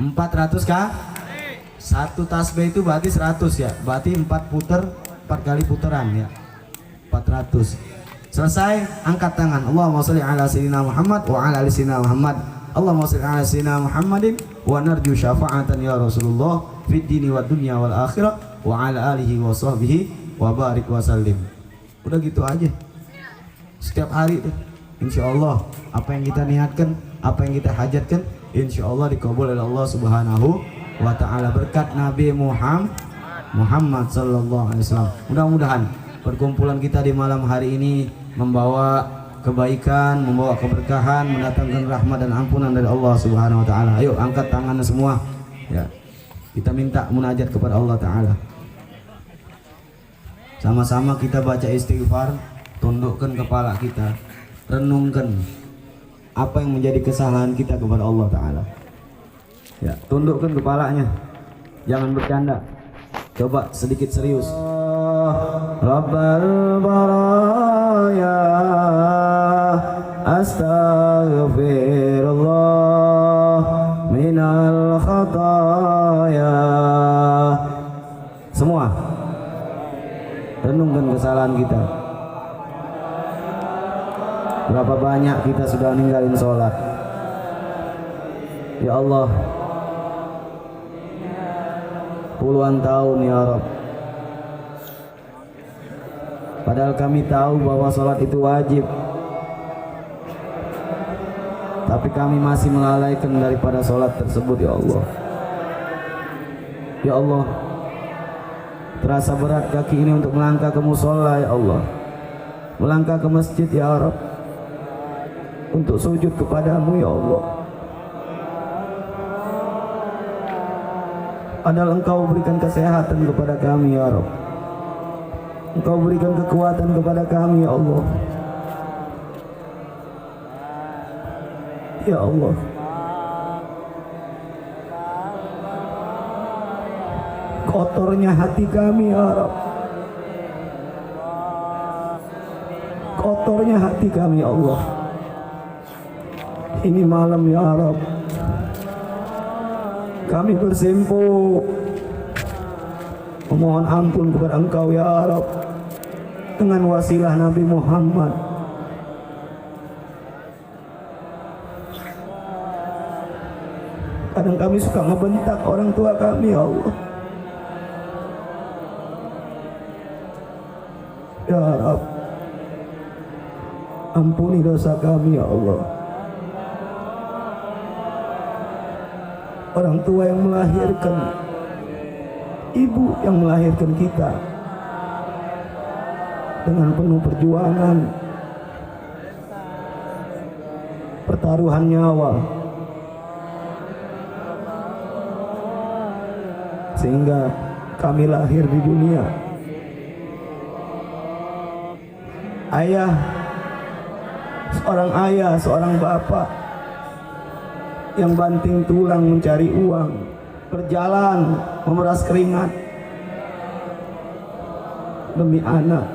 400 kah? Satu tasbih itu berarti 100 ya. Berarti 4 kali putaran ya. 400. Selesai, angkat tangan. Allahumma shalli ala sayyidina Muhammad wa ala ali sayyidina Muhammad. Allahumma shalli ala sayyidina Muhammadin wa narju syafa'atan ya Rasulullah fid dini wad dunya wal akhirah wa ala alihi wa sahbihi wa barik wa sallim. Udah gitu aja. Setiap hari tuh. Insyaallah apa yang kita niatkan, apa yang kita hajatkan, insyaallah dikabul oleh Allah Subhanahu wa taala berkat Nabi Muhammad sallallahu alaihi wasallam. Mudah-mudahan perkumpulan kita di malam hari ini membawa kebaikan, membawa keberkahan, mendatangkan rahmat dan ampunan dari Allah Subhanahu wa taala. Ayo angkat tangannya semua. Ya. Kita minta munajat kepada Allah taala. Sama-sama kita baca istighfar, tundukkan kepala kita, renungkan apa yang menjadi kesalahan kita kepada Allah taala. Ya, tundukkan kepalanya. Jangan bercanda. Coba sedikit serius. Rabbal baraya astaghfirullah minal khataya. Semua renungkan kesalahan kita. Berapa banyak kita sudah ninggalin sholat. Ya Allah, puluhan tahun ya Rabb. Padahal kami tahu bahwa sholat itu wajib, tapi kami masih melalaikan daripada sholat tersebut ya Allah. Ya Allah, terasa berat kaki ini untuk melangkah ke musola ya Allah, melangkah ke masjid ya Rabb, untuk sujud kepadamu ya Allah. Padahal Engkau berikan kesehatan kepada kami ya Rabb, Engkau berikan kekuatan kepada kami ya Allah. Ya Allah, kotornya hati kami ya Rabb, kotornya hati kami ya Allah. Ini malam ya Rabb, kami bersimpuh memohon ampun kepada Engkau ya Rabb dengan wasilah Nabi Muhammad. Kadang kami suka ngebentak orang tua kami ya Allah. Ya Rabb, ampuni dosa kami ya Allah. Orang tua yang melahirkan, ibu yang melahirkan kita dengan penuh perjuangan, pertaruhan nyawa, sehingga kami lahir di dunia. Ayah, seorang bapak yang banting tulang mencari uang, berjalan memeras keringat demi anak,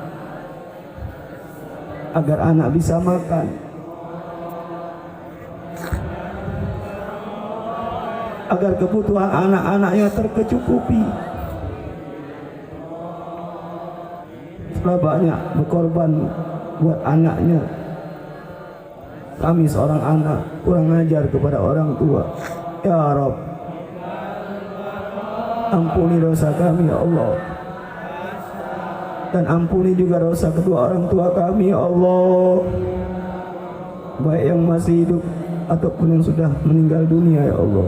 agar anak bisa makan, agar kebutuhan anak-anaknya terkecukupi. Setelah banyak berkorban buat anaknya, kami seorang anak kurang ajar kepada orang tua. Ya Rabb, ampuni dosa kami ya Allah, dan ampuni juga dosa kedua orang tua kami ya Allah, baik yang masih hidup ataupun yang sudah meninggal dunia ya Allah.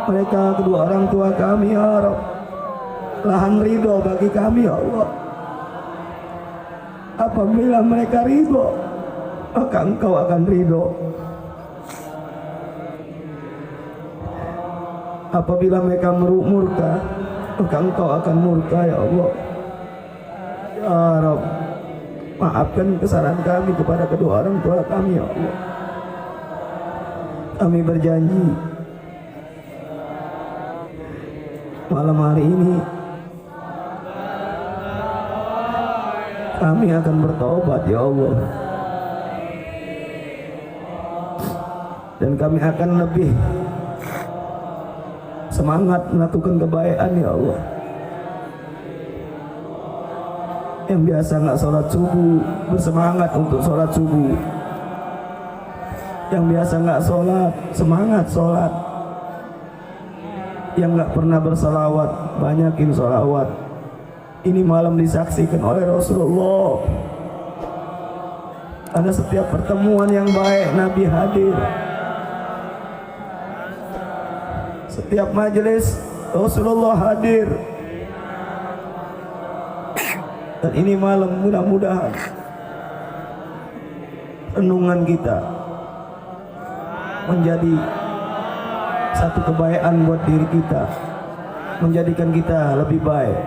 Mereka kedua orang tua kami ya Rabb, lahan ridho bagi kami ya Allah. Apabila mereka ridho, maka Engkau akan ridho. Apabila mereka murka, maka Engkau akan murka ya Allah. Ya Rabb, maafkan kesalahan kami kepada kedua orang tua kami ya Allah. Kami berjanji malam hari ini kami akan bertobat ya Allah, dan kami akan lebih semangat melakukan kebaikan ya Allah. Yang biasa nggak sholat subuh bersemangat untuk sholat subuh, yang biasa nggak sholat semangat sholat, yang nggak pernah bersalawat banyakin sholawat. Ini malam disaksikan oleh Rasulullah. Ada setiap pertemuan yang baik Nabi hadir, setiap majelis Rasulullah hadir. Dan ini malam mudah-mudahan renungan kita menjadi satu kebaikan buat diri kita, menjadikan kita lebih baik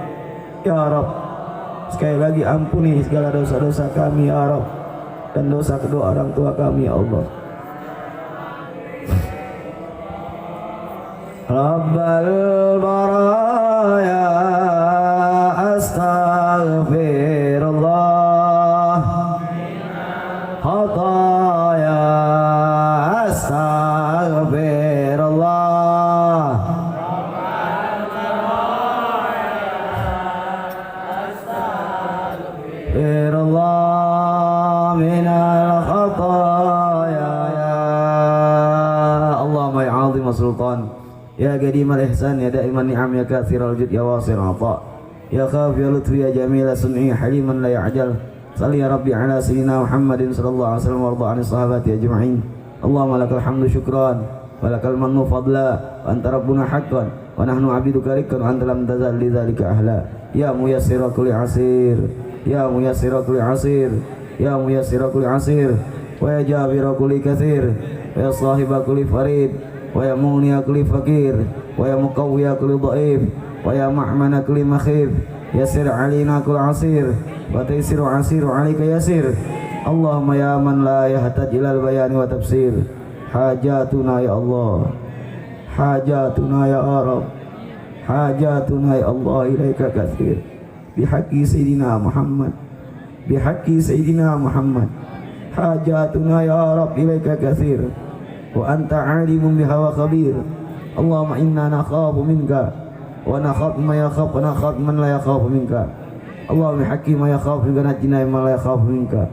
ya Rabb. Sekali lagi ampuni segala dosa-dosa kami ya Rabb, dan dosa kedua orang tua kami ya Allah. Rabbal baraya astaghfirullah khataya astaghfirullah astaghfirullah minal khataya ya Allahumma ya azim sultan ya qadimal ihsan ya daiman ni'am ya kathiral jud ya wasir ata ya khaf ya lutfi ya jamil sun'i haliman la ya'jal. Salli ya rabbi ala sayyidina Muhammadin sallallahu alaihi wasallam warda anis sahabati ajma'in. Allahumma lakal hamdu syukran wa lakal mannu fadla wa anta rabbuna haqqan wa nahnu abiduka rikkan wa anta lam tazal li dzalika ahla. Ya muyassira kulli asir, ya muyassira kulli asir, ya muyassira kulli asir, wa ya jabira kulli katsir, wa ya sahiba kulli farid, wa ya mughniya kulli fakir, wa ya muqawwiya kulli dhaif, wa ya ma'mana kulli makhif. Yassir alina kulli asir wa taisiru asiru alika yasir. Allahumma ya man la yahtaj ilal bayani wa tafsir, hajatuna ya Allah, hajatuna ya Rabb, hajatuna ya Allah ilaika katsir. Bihaqqi sayyidina Muhammad, bihaqqi sayyidina Muhammad, hajatuna ya Rabb ilaika katsir. Wa anta alimun biha wa khabir. Allahumma inna nakhafu minka wa nakhaf ma yakhaf wa nakhaf man la yakhafu minka. Allahumma hakim ma yakhaf minka najina ma la yakhafu minka.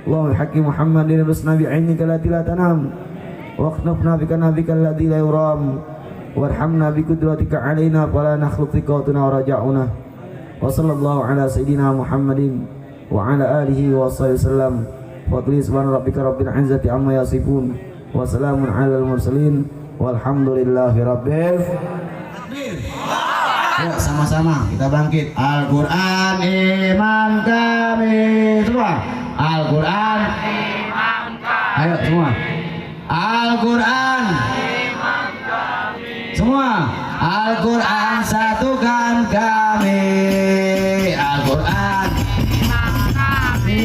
Allahumma hakim Muhammadin rusna bi ainika allati la tanam wa akhnafna bika nabika alladhi la yuram warhamna bi qudratika alaina fala nakhluq thiqatuna wa raja'una. Wa sallallahu ala sayyidina Muhammadin wa ala alihi wa sallam. Wa qul subhana rabbika rabbil izzati amma yasifun wa salamun alal mursalin walhamdulillahi rabbil alamin. Yuk sama-sama kita bangkit. Al-Quran iman kami semua. Al-Quran iman kami. Ayo semua. Al-Quran iman kami. Semua. Al-Quran satukan kami. Al-Quran iman kami.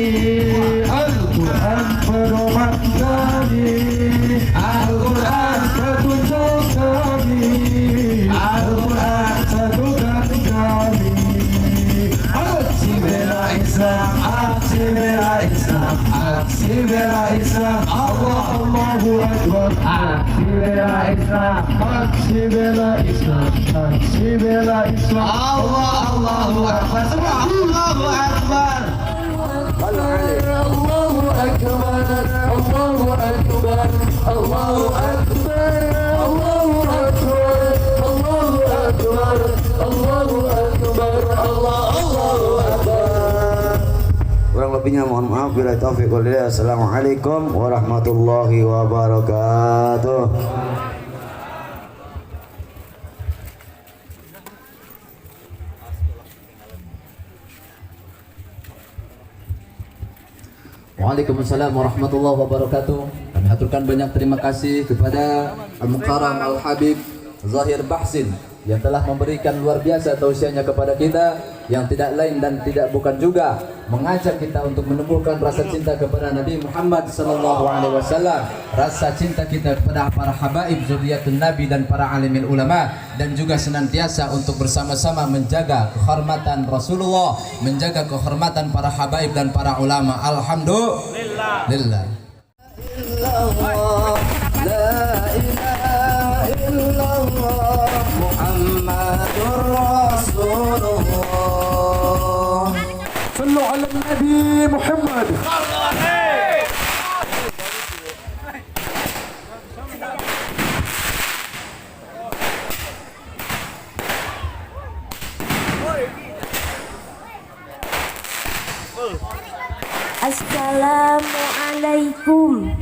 Al-Quran pedoman kami. Al-Quran petunjuk kami. Al-Quran satukan kami. Aksi bela Islam, aksi bela Islam, aksi bela Islam. Allah Allahu Akbar. Aksi bela Islam, aksi bela Islam, aksi bela Islam. Allah Allahu Akbar. Semua Allahu Akbar. Allahu Akbar. Allahu Akbar. Allahu Akbar. Allahu Akbar. Allahu Akbar. Allahu Akbar. Allahu Akbar. Kurang lebihnya mohon maaf. Bila taufiq wal hidayah. Assalamualaikum warahmatullahi wabarakatuh. Waalaikumsalam warahmatullahi wabarakatuh. Kami haturkan banyak terima kasih kepada Al-Mukarram Al-Habib Zahir Bahsin yang telah memberikan luar biasa tausiahnya kepada kita. yang tidak lain dan tidak bukan juga mengajak kita untuk menumbuhkan rasa cinta kepada Nabi Muhammad sallallahu alaihi wasallam, rasa cinta kita kepada para habaib zuriatun Nabi dan para alimin ulama, dan juga senantiasa untuk bersama-sama menjaga kehormatan Rasulullah, menjaga kehormatan para habaib dan para ulama. Alhamdulillah. La ilaha illallah Muhammadur Rasulullah. Sallu ala Nabi Muhammad. Assalamualaikum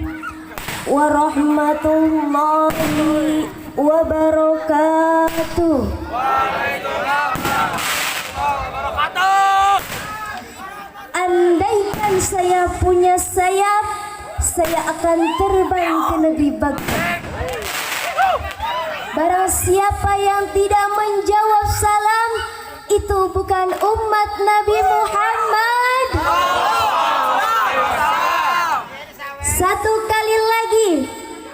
warahmatullahi wabarakatuh. Andaikan saya punya sayap, saya akan terbang ke negeri Baghdad. Barang siapa yang tidak menjawab salam, itu bukan umat Nabi Muhammad. Satu kali lagi,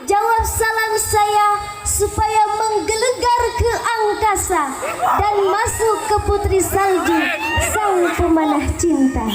jawab salam saya supaya menggelegar ke angkasa dan masuk ke putri salju, sang pemanah cinta.